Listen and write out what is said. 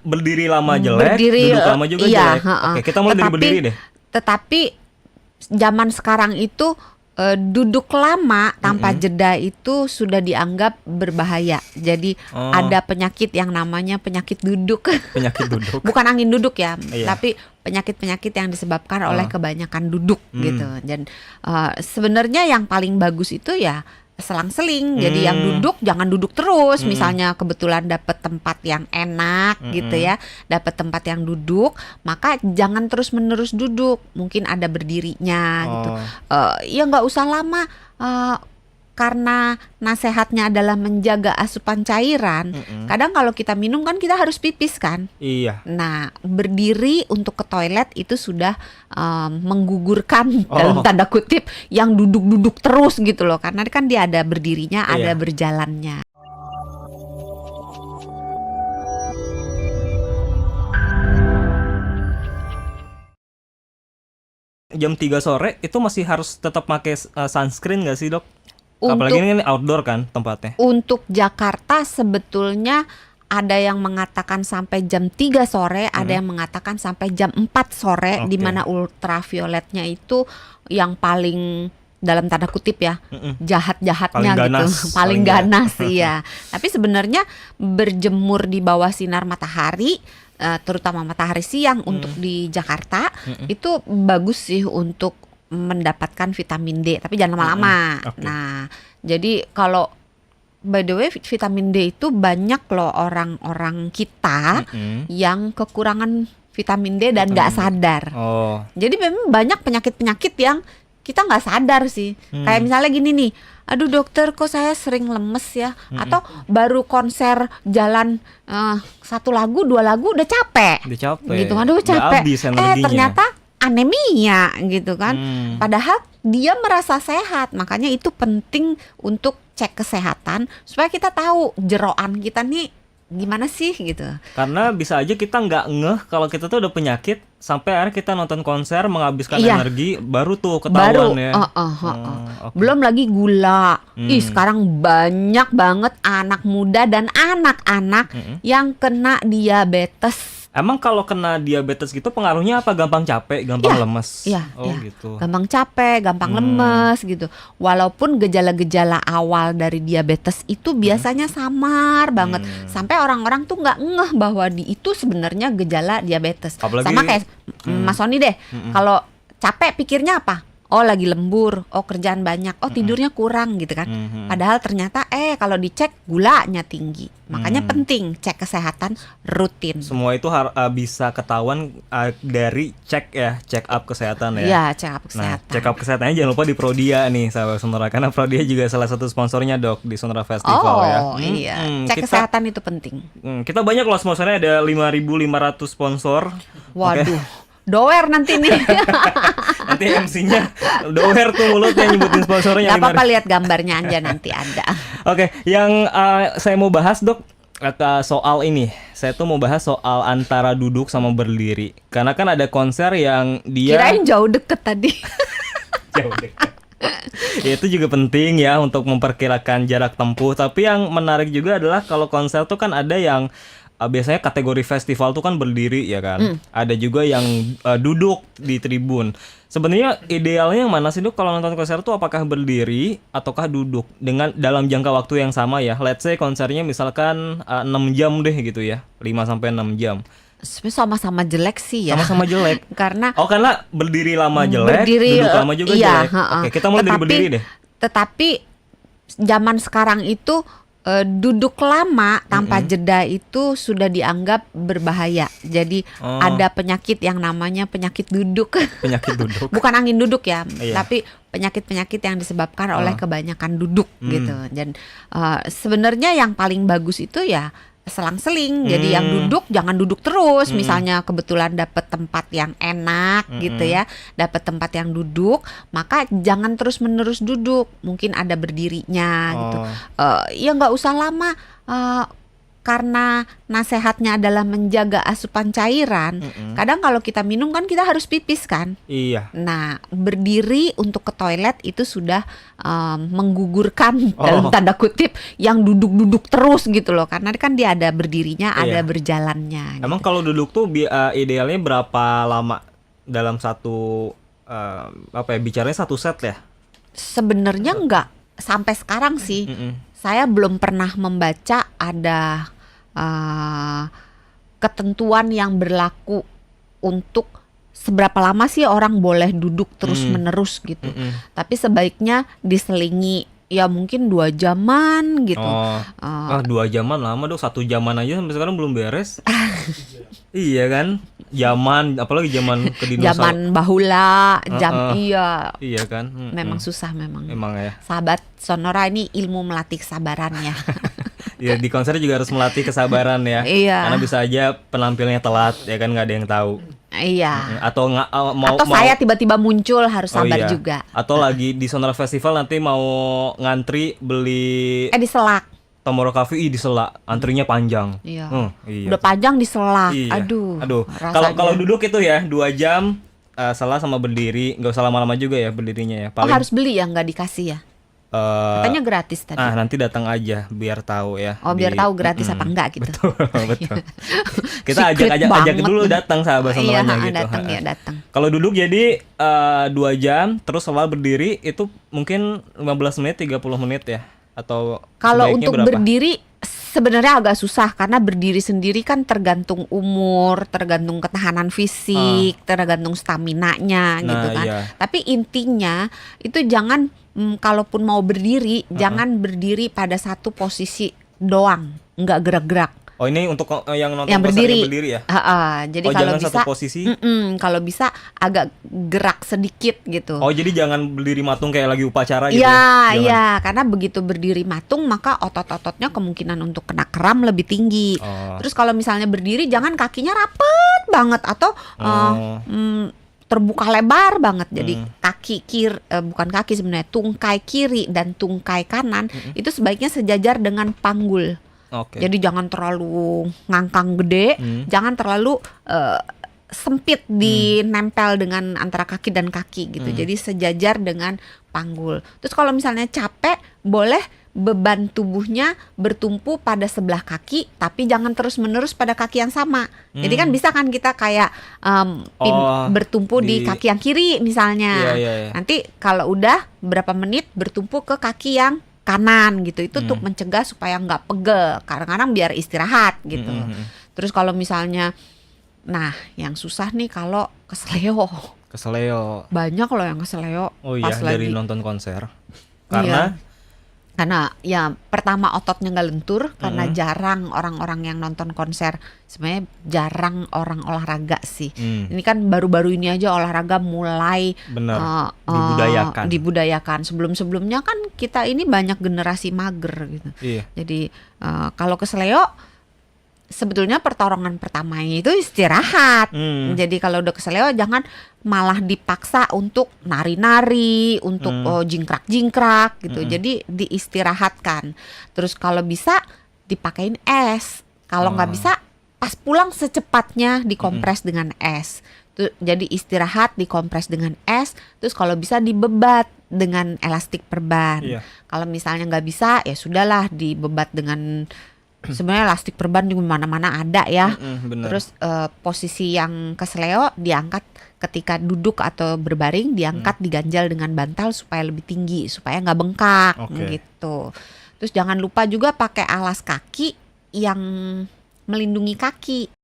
berdiri lama jelek, berdiri, duduk lama juga iya, jelek. Oke, kita mulai dari berdiri deh. Tetapi zaman sekarang itu duduk lama tanpa jeda itu sudah dianggap berbahaya. Jadi ada penyakit yang namanya penyakit duduk. Penyakit duduk. Bukan angin duduk ya, Iya. tapi penyakit-penyakit yang disebabkan oleh kebanyakan duduk gitu. Dan sebenarnya yang paling bagus itu ya selang-seling. Jadi yang duduk jangan duduk terus. Misalnya kebetulan dapat tempat yang enak gitu ya, dapat tempat yang duduk, maka jangan terus-menerus duduk. Mungkin ada berdirinya gitu. Ya nggak usah lama. Karena nasehatnya adalah menjaga asupan cairan. Kadang kalau kita minum kan kita harus pipis kan. Iya. Nah, berdiri untuk ke toilet itu sudah menggugurkan dalam tanda kutip yang duduk-duduk terus gitu loh. Karena kan dia ada berdirinya, ada berjalannya. Jam 3 sore itu masih harus tetap pakai sunscreen nggak sih, Dok? Apalagi ini kan outdoor kan tempatnya. Untuk Jakarta sebetulnya ada yang mengatakan sampai jam 3 sore, ada yang mengatakan sampai jam 4 sore, di mana ultravioletnya itu yang paling dalam tanda kutip ya, jahat-jahatnya Paling gitu, ganas. paling ganas iya. Tapi sebenarnya berjemur di bawah sinar matahari, terutama matahari siang untuk di Jakarta, itu bagus sih untuk mendapatkan vitamin D, tapi jangan lama-lama. Nah, jadi kalau by the way vitamin D itu banyak loh orang-orang kita yang kekurangan vitamin D dan nggak sadar. Jadi memang banyak penyakit-penyakit yang kita nggak sadar sih. Kayak misalnya gini nih, aduh dokter kok saya sering lemes ya, atau baru konser jalan 1 lagu 2 lagu udah capek. Gitu, aduh Udah capek. habis energinya. Ternyata anemia gitu kan. Padahal dia merasa sehat. Makanya itu penting untuk cek kesehatan supaya kita tahu jeroan kita nih gimana sih gitu. Karena bisa aja kita nggak ngeh kalau kita tuh udah penyakit sampai akhirnya kita nonton konser menghabiskan energi baru tuh ketahuan ya. Belum lagi gula. Sekarang banyak banget anak muda dan anak-anak yang kena diabetes. Emang kalau kena diabetes gitu pengaruhnya apa? Gampang capek, gampang lemes? Iya, gitu. Gampang capek, gampang lemes gitu. Walaupun gejala-gejala awal dari diabetes itu biasanya samar banget. Sampai orang-orang tuh nggak ngeh bahwa itu sebenarnya gejala diabetes. Apalagi, sama kayak Mas Sony deh. Kalau capek pikirnya apa? Oh lagi lembur, oh kerjaan banyak, oh tidurnya kurang gitu kan. Padahal ternyata kalau dicek gulanya tinggi. Makanya penting cek kesehatan rutin. Semua itu bisa ketahuan dari check up kesehatan ya. Iya, check up kesehatan. Nah, check up kesehatannya jangan lupa di Prodia nih sahabat Sonora, karena Prodia juga salah satu sponsornya Dok di Sonora Festival ya. Iya, cek kesehatan itu penting. Kita banyak loh sponsornya, ada 5.500 sponsor. Waduh. Doer nanti nih. Nanti MC-nya doer tuh mulutnya nyebutin sponsornya. Gak apa-apa, lihat gambarnya aja nanti ada. Oke, yang saya mau bahas Dok soal ini. Saya tuh mau bahas soal antara duduk sama berdiri. Karena kan ada konser yang dia kirain jauh deket tadi. jauh dekat. Ya, itu juga penting ya untuk memperkirakan jarak tempuh. Tapi yang menarik juga adalah kalau konser tuh kan ada yang biasanya kategori festival tuh kan berdiri ya kan. Ada juga yang duduk di tribun. Sebenarnya idealnya yang mana sih Dok kalau nonton konser tuh, apakah berdiri ataukah duduk dengan dalam jangka waktu yang sama ya? Let's say konsernya misalkan 6 jam deh gitu ya. 5 sampai 6 jam. Sama-sama jelek sih ya. Sama-sama jelek. Karena berdiri lama jelek, duduk lama juga jelek. Oke, kita mulai dari berdiri deh. Tetapi zaman sekarang itu duduk lama tanpa jeda itu sudah dianggap berbahaya. Jadi ada penyakit yang namanya penyakit duduk. Penyakit duduk. Bukan angin duduk ya, Iya. tapi penyakit-penyakit yang disebabkan oleh kebanyakan duduk gitu. Dan sebenarnya yang paling bagus itu ya selang-seling. Jadi yang duduk jangan duduk terus. Misalnya kebetulan dapat tempat yang enak gitu ya, dapat tempat yang duduk, maka jangan terus-menerus duduk. Mungkin ada berdirinya gitu. Ya nggak usah lama. karena nasehatnya adalah menjaga asupan cairan, kadang kalau kita minum kan kita harus pipis kan. Iya. Nah, berdiri untuk ke toilet itu sudah menggugurkan dalam tanda kutip yang duduk-duduk terus gitu loh. Karena kan dia ada berdirinya, ada Iya. berjalannya. Emang gitu. kalau duduk tuh idealnya berapa lama dalam satu bicaranya satu set ya? Sebenarnya nggak sampai sekarang sih. Saya belum pernah membaca ada ketentuan yang berlaku untuk seberapa lama sih orang boleh duduk terus-menerus gitu. Tapi sebaiknya diselingi ya mungkin 2 jaman gitu. 2 jaman lama dong, 1 jaman aja sampai sekarang belum beres. Iya kan? Apalagi zaman ke dinosaurus. Zaman bahula, iya. Iya kan? Memang susah memang. Emang ya. Sahabat Sonora ini ilmu melatih kesabarannya. Ya di konser juga harus melatih kesabaran ya. Iya. Karena bisa aja penampilnya telat ya kan, nggak ada yang tahu. Iya. Atau nggak mau Atau saya tiba-tiba muncul harus sabar iya. juga. Atau lagi di Sonora Festival nanti mau ngantri beli Diselak. Tomorrow Coffee diselak, antrinya panjang. Iya. Iya. Udah panjang diselak. Iya. Aduh. Kalau rasanya. duduk itu ya 2 jam, salah sama berdiri, nggak usah lama-lama juga ya berdirinya ya. Oh, harus beli ya, nggak dikasih ya? Katanya gratis tadi. Nanti datang aja biar tahu ya. Oh, biar tahu gratis apa enggak gitu. Betul. Kita Secret ajak banget dulu nih. datang sahabat Iya, sonoranya gitu. datang ya, datang. Kalau duduk jadi 2 jam, terus setelah berdiri itu mungkin 15 menit, 30 menit ya. Atau Kalau sebaiknya untuk berapa? berdiri sebenarnya agak susah karena berdiri sendiri kan tergantung umur, tergantung ketahanan fisik, tergantung staminanya gitu kan. Iya. Tapi intinya itu jangan kalaupun mau berdiri, jangan berdiri pada satu posisi doang, nggak gerak-gerak. Oh, ini untuk yang nonton Yang konser berdiri. yang berdiri ya? Jadi Oh, kalau jangan bisa satu posisi? kalau bisa agak gerak sedikit gitu. Oh, jadi jangan berdiri matung kayak lagi upacara gitu Iya, ya? Jangan. iya, karena begitu berdiri matung maka otot-ototnya kemungkinan untuk kena kram lebih tinggi. Terus kalau misalnya berdiri jangan kakinya rapet banget atau terbuka lebar banget. Jadi kaki kiri, bukan kaki sebenarnya, tungkai kiri dan tungkai kanan itu sebaiknya sejajar dengan panggul. Oke. Jadi jangan terlalu ngangkang gede, jangan terlalu sempit dinempel dengan antara kaki dan kaki gitu. Jadi sejajar dengan panggul. Terus kalau misalnya capek, boleh beban tubuhnya bertumpu pada sebelah kaki, tapi jangan terus-menerus pada kaki yang sama. Jadi kan bisa kan kita kayak bertumpu di kaki yang kiri misalnya. Iya. Nanti kalau udah berapa menit bertumpu ke kaki yang kanan gitu. Itu untuk mencegah supaya nggak pegel. Kadang-kadang biar istirahat gitu. Terus kalau misalnya, nah yang susah nih kalau keseleo. Keseleo. Banyak loh yang keseleo. Oh iya, pas dari lagi. nonton konser. Iya. Karena ya pertama ototnya nggak lentur, karena jarang orang-orang yang nonton konser, sebenarnya jarang orang olahraga sih. Ini kan baru-baru ini aja olahraga mulai dibudayakan. Sebelum-sebelumnya kan kita ini banyak generasi mager gitu. Iya. Jadi kalau keseleo sebetulnya pertolongan pertamanya itu istirahat. Jadi kalau udah keseleo jangan malah dipaksa untuk nari-nari, untuk jingkrak-jingkrak gitu. Jadi diistirahatkan. Terus kalau bisa dipakein es. Kalau nggak bisa pas pulang secepatnya dikompres dengan es. Jadi istirahat, dikompres dengan es. Terus kalau bisa dibebat dengan elastik perban. Iya. Kalau misalnya nggak bisa ya sudahlah dibebat dengan, sebenarnya elastik perban di mana-mana ada ya. Bener. Terus posisi yang keseleo diangkat ketika duduk atau berbaring, diangkat diganjal dengan bantal supaya lebih tinggi, supaya nggak bengkak gitu. Terus jangan lupa juga pakai alas kaki yang melindungi kaki.